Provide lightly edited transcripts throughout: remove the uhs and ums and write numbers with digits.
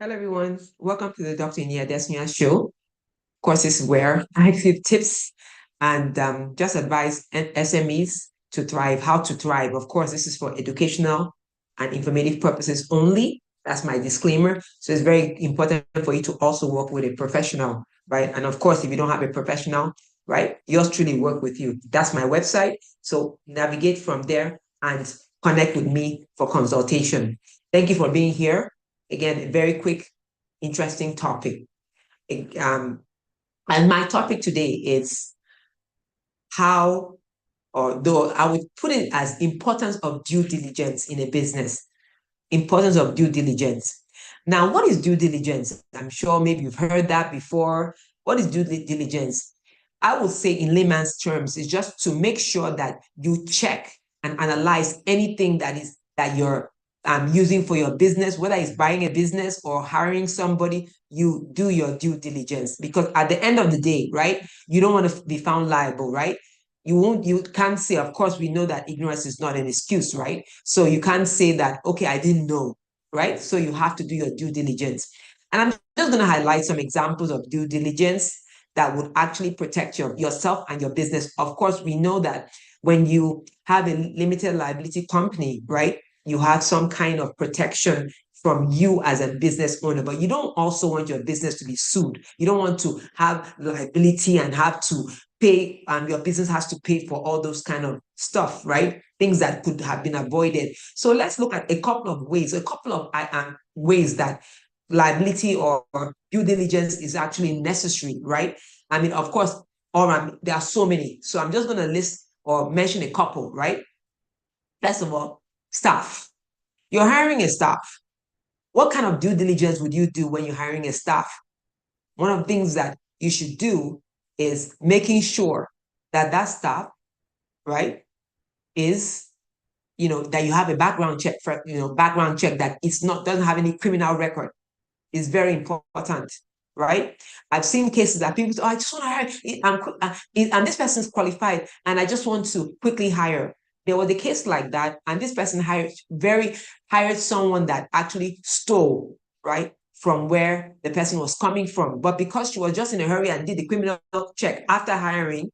Hello, everyone. Welcome to the Dr. Inia Desnia show. Of course, this is where I give tips and just advise SMEs to thrive, how to thrive. Of course, this is for educational and informative purposes only. That's my disclaimer. So it's very important for you to also work with a professional, right? And of course, if you don't have a professional, right, yours truly work with you. That's my website. So navigate from there and connect with me for consultation. Thank you for being here. Again, a very quick, interesting topic. Um, and my topic today is how, or though I would put it as importance of due diligence in a business. Importance of due diligence. Now, what is due diligence? I'm sure maybe you've heard that before. What is due diligence? I would say in layman's terms, is just to make sure that you check and analyze anything that you're using for your business, whether it's buying a business or hiring somebody, you do your due diligence. Because at the end of the day, right, you don't want to be found liable, right? You can't say, of course, we know that ignorance is not an excuse, right? So you can't say that, okay, I didn't know, right? So you have to do your due diligence. And I'm just going to highlight some examples of due diligence that would actually protect yourself and your business. Of course, we know that when you have a limited liability company, right, you have some kind of protection from you as a business owner, but you don't also want your business to be sued. You don't want to have liability and have to pay, your business has to pay for all those kind of stuff, right? Things that could have been avoided. So let's look at a couple of ways that liability or due diligence is actually necessary, right? I mean, of course, there are so many. So I'm just going to list or mention a couple, right? First of all, staff. You're hiring a staff. What kind of due diligence would you do when you're hiring a staff? One of the things that you should do is making sure that that staff, right, is, that you have a background check for, background check that it's not, doesn't have any criminal record is very important, right? I've seen cases that people say, oh, I just want to hire, and this person's qualified, and I just want to quickly hire. There was a case like that, and this person hired someone that actually stole, right, from where the person was coming from. But because she was just in a hurry and did the criminal check after hiring,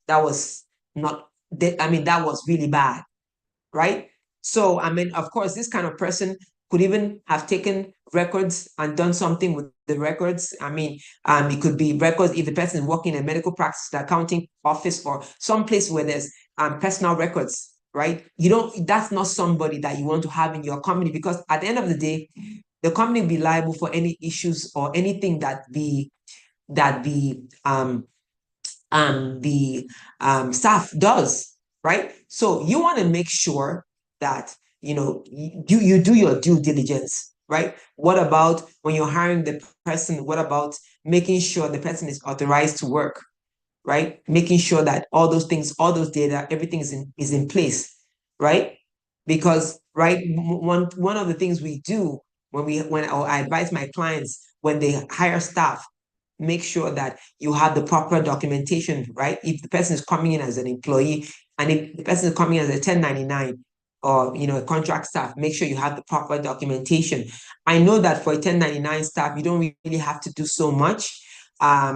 that was not, that was really bad, right? So, I mean, of course, this kind of person could even have taken records and done something with the records. I mean, it could be records if the person is working in a medical practice, the accounting office, or some place where there's personal records, right? That's not somebody that you want to have in your company, because at the end of the day, the company will be liable for any issues or anything that the staff does, right? So you want to make sure that you do your due diligence, right? What about when you're hiring the person? What about making sure the person is authorized to work, right? Making sure that all those things, all those data, everything is in place, right? Because right, one of the things we do when I advise my clients when they hire staff, make sure that you have the proper documentation, right? If the person is coming in as an employee, and if the person is coming in as a 1099 or a contract staff, make sure you have the proper documentation. I know that for a 1099 staff, you don't really have to do so much,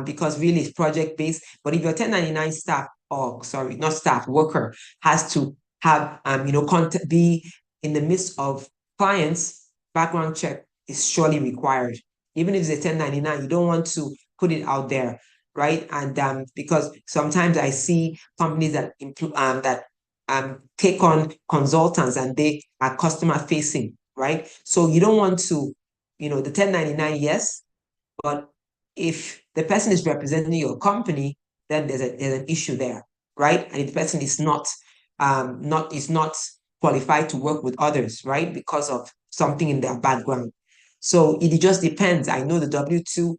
because really it's project based. But if your 1099 staff, or sorry, not staff, worker, has to have be in the midst of clients, background check is surely required. Even if it's a 1099, you don't want to put it out there, right? And because sometimes I see companies that take on consultants and they are customer facing, right? So you don't want to, the 1099, yes, but if the person is representing your company, then there's an issue there, right? And if the person is not qualified to work with others, right? Because of something in their background. So it just depends. I know the W-2,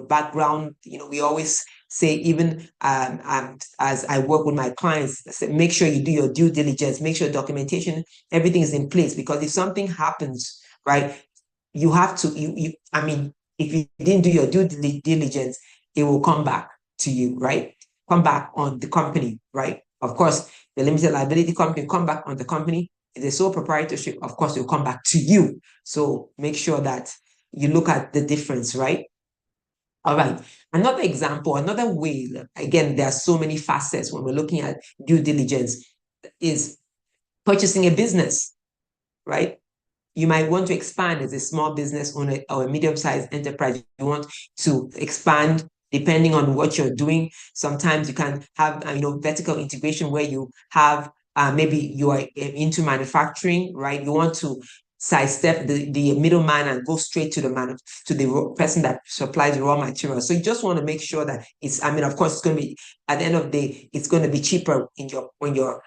background, we always say, even as I work with my clients, I say, make sure you do your due diligence, make sure documentation, everything is in place, because if something happens, right, you have to, I mean, if you didn't do your due diligence, it will come back to you, right? Come back on the company, right? Of course, the limited liability company will come back on the company. If it's sole proprietorship, of course, it will come back to you. So make sure that you look at the difference, right? All right. Another example, another way, again, there are so many facets when we're looking at due diligence, is purchasing a business, right? You might want to expand as a small business owner or a medium-sized enterprise. You want to expand depending on what you're doing. Sometimes you can have, vertical integration where you have maybe you are into manufacturing, right? You want to sidestep the middleman and go straight to the person that supplies the raw material. So you just want to make sure that of course, it's going to be, at the end of the day, it's going to be cheaper when you're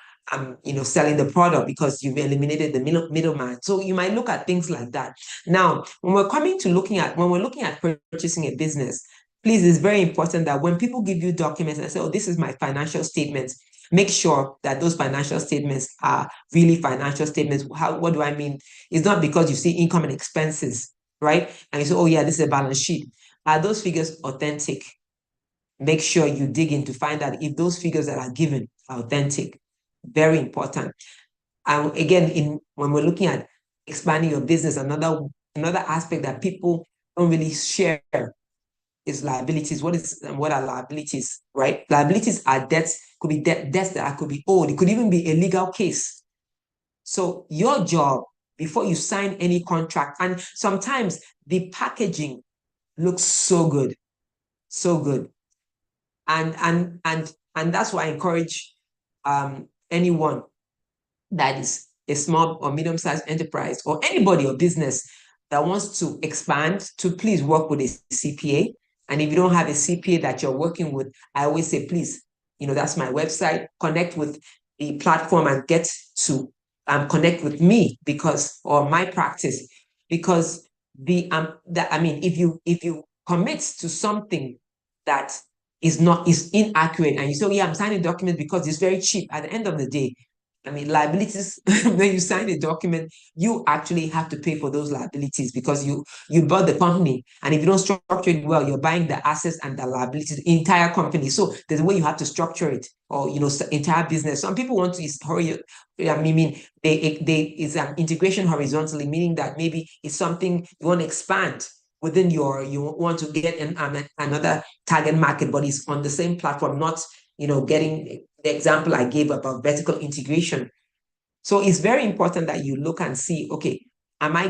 selling the product because you've eliminated the middleman. So you might look at things like that. Now, when we're looking at purchasing a business, please, it's very important that when people give you documents and say, oh, this is my financial statements, make sure that those financial statements are really financial statements. What do I mean? It's not because you see income and expenses, right? And you say, oh yeah, this is a balance sheet. Are those figures authentic? Make sure you dig in to find out if those figures that are given are authentic. Very important. And again, when we're looking at expanding your business, another aspect that people don't really share is liabilities. What are liabilities, right? Liabilities are debts, could be debts that could be owed. It could even be a legal case. So your job, before you sign any contract, and sometimes the packaging looks so good, so good. And that's why I encourage anyone that is a small or medium-sized enterprise or anybody or business that wants to expand to please work with a CPA. And if you don't have a CPA that you're working with, I always say, please, that's my website, connect with the platform and get to connect with me or my practice, because if you commit to something that is inaccurate and you say, oh yeah, I'm signing a document because it's very cheap, at the end of the day, liabilities, when you sign a document, you actually have to pay for those liabilities because you bought the company. And if you don't structure it well, you're buying the assets and the liabilities, the entire company. So there's a way you have to structure it, or, entire business. Some people want to hurry. It's an integration horizontally, meaning that maybe it's something you want to expand within you want to get another target market, but it's on the same platform, not, getting the example I gave about vertical integration. So it's very important that you look and see, okay, am I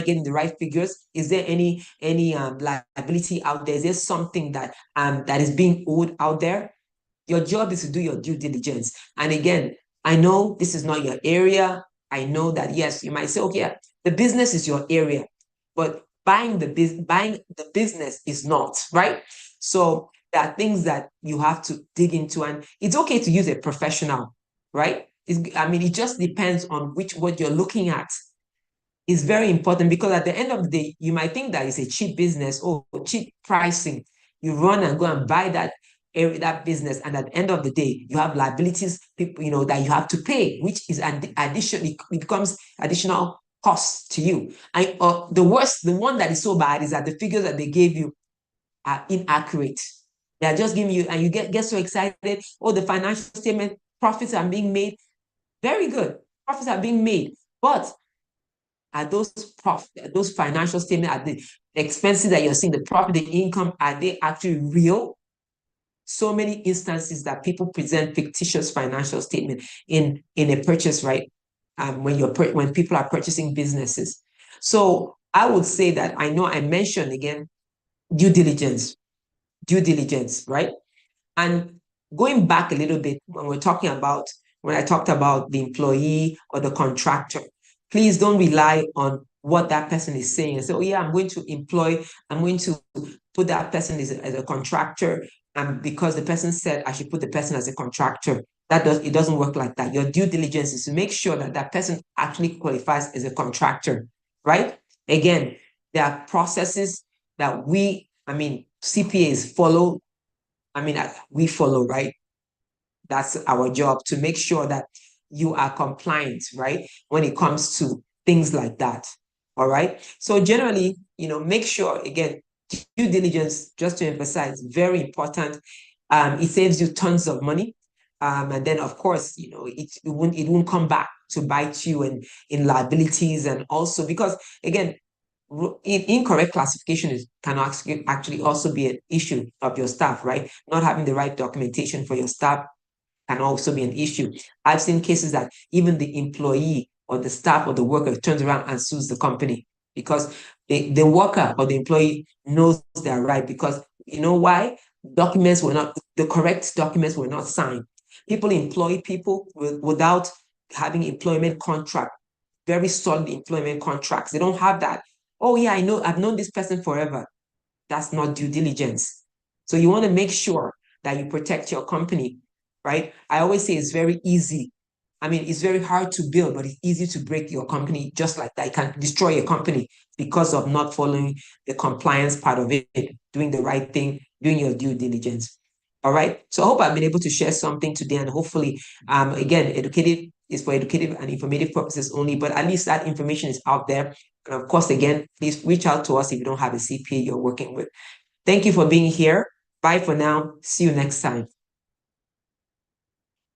getting the right figures? Is there any liability out there? Is there something that is being owed out there? Your job is to do your due diligence. And again, I know this is not your area. I know that, yes, you might say, okay, the business is your area, but buying the business is not, right? So there are things that you have to dig into, and it's okay to use a professional, right? It just depends on what you're looking at. Is very important, because at the end of the day, you might think that it's a cheap business or cheap pricing. You run and go and buy that business, and at the end of the day, you have liabilities, people, that you have to pay, which is an addition. It becomes additional cost to you. And the one that is so bad is that the figures that they gave you are inaccurate. They are just giving you, and you get so excited. Oh, the financial statement, profits are being made. Very good. Profits are being made. But are those financial statements, are the expenses that you're seeing, the profit, the income, are they actually real? So many instances that people present fictitious financial statement in a purchase, right? When people are purchasing businesses. So I would say that, I know I mentioned again due diligence, right? And going back a little bit, when I talked about the employee or the contractor, please don't rely on what that person is saying and say, oh yeah, I'm going to put that person as a contractor, and because the person said I should put the person as a contractor. It doesn't work like that. Your due diligence is to make sure that that person actually qualifies as a contractor, right? Again, there are processes that CPAs follow. We follow, right? That's our job, to make sure that you are compliant, right? When it comes to things like that. All right. So generally, make sure, again, due diligence, just to emphasize, very important. It saves you tons of money. And then, of course, it won't come back to bite you in liabilities. And also because, again, incorrect classification can actually also be an issue of your staff, right? Not having the right documentation for your staff can also be an issue. I've seen cases that even the employee or the staff or the worker turns around and sues the company because the worker or the employee knows they're right, because you know why? The correct documents were not signed. People employ people without having employment contract, very solid employment contracts. They don't have that. Oh yeah, I know, I've known this person forever. That's not due diligence. So you want to make sure that you protect your company, right? I always say it's very easy. I mean, it's very hard to build, but it's easy to break your company just like that. It can destroy your company because of not following the compliance part of it, doing the right thing, doing your due diligence. All right. So I hope I've been able to share something today, and hopefully, again, educative is for educative and informative purposes only, but at least that information is out there. And of course, again, please reach out to us if you don't have a CPA you're working with. Thank you for being here. Bye for now. See you next time.